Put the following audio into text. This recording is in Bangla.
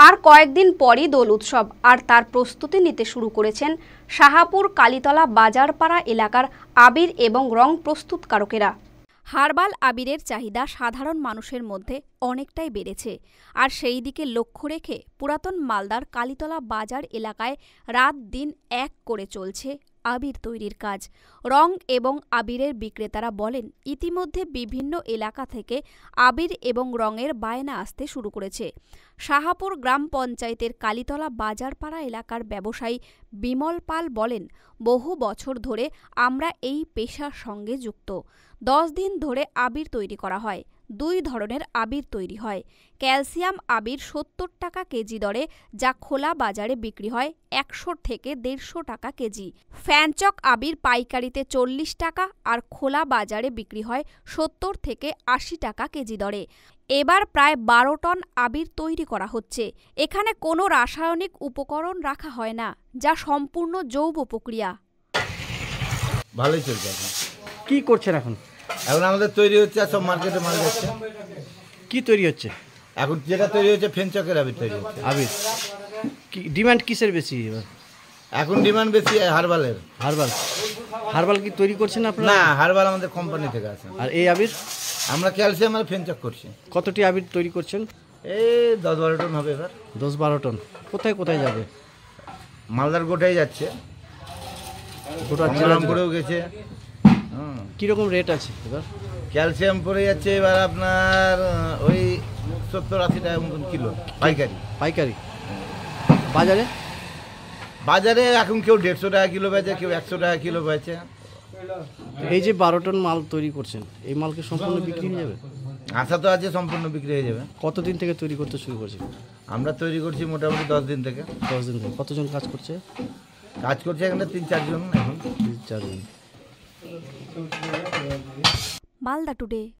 আর কয়েকদিন পরই দোল উৎসব, আর তার প্রস্তুতি নিতে শুরু করেছেন শাহাপুর কালীতলা বাজারপাড়া এলাকার আবির এবং রং প্রস্তুতকারকেরা। হার্বাল আবিরের চাহিদা সাধারণ মানুষের মধ্যে অনেকটাই বেড়েছে, আর সেই দিকে লক্ষ্য রেখে পুরাতন মালদার কালীতলা বাজার এলাকায় রাত দিন এক করে চলছে আবির তৈরির কাজ। রং এবং আবিরের বিক্রেতারা বলেন, ইতিমধ্যে বিভিন্ন এলাকা থেকে আবির এবং রঙের বায়না আসতে শুরু করেছে। শাহাপুর গ্রাম পঞ্চায়েতের কালীতলা বাজারপাড়া এলাকার ব্যবসায়ী বিমল পাল বলেন, বহু বছর ধরে আমরা এই পেশার সঙ্গে যুক্ত। 10 দিন ধরে আবির তৈরি করা হয়। 2 ধরনের আবির তৈরি হয়। ক্যালসিয়াম আবির 70 টাকা কেজি দরে, যা খোলা বাজারে বিক্রি হয় 100 থেকে 150 টাকা কেজি। ফ্যানচক আবির পাইকারিতে 40 টাকা আর খোলা বাজারে বিক্রি হয় 70 থেকে 80 টাকা কেজি দরে। এবার প্রায় 12 টন আবির তৈরি করা হচ্ছে। এখানে কোনো রাসায়নিক উপকরণ রাখা হয় না, যা সম্পূর্ণ জৈব প্রক্রিয়া। ভালোই চলছে। কি করছেন এখন? এখন আমাদের তৈরি হচ্ছে, আর সব মার্কেটে মাল যাচ্ছে। কি তৈরি হচ্ছে এখন? যেটা তৈরি হচ্ছে ফেনচকের আবির তৈরি হচ্ছে। আবির কি ডিমান্ড কিসের বেশি এবার? এখন ডিমান্ড বেশি হার্বালের। হার্বাল হার্বাল কি তৈরি করছেন আপনারা? না, হার্বাল আমাদের কোম্পানি থেকে আছে। আর এই আবির? আমরা ক্যালসিয়াম আর ফেনচক করছি। কতটি আবির তৈরি করছেন? এই 10-12 টন হবে এবার। 10-12 টন। কোথায় কোথায় যাবে? মালদার গোটাই যাচ্ছে, গোটা গঙ্গারামপুরেও গেছে। কীরকম রেট আছে এবার? ক্যালসিয়াম পড়ে যাচ্ছে এবার আপনার ওই 70-80 টাকা মতন কিলো পাইকারি। পাইকারি? বাজারে? বাজারে এখন কেউ 150 টাকা কিলো বেচে, কেউ 100 টাকা কিলো বেচে। এই যে 12 টন মাল তৈরি করছেন, এই মালকে সম্পূর্ণ বিক্রি হয়ে যাবে? আশা তো আছে সম্পূর্ণ বিক্রি হয়ে যাবে। কতদিন থেকে তৈরি করতে শুরু করছেন? আমরা তৈরি করছি মোটামুটি 10 দিন থেকে। 10 দিন থেকে। কতজন কাজ করছে? কাজ করছে এখানে 3-4 জন এখন। 4 জন। মালদা টুডে।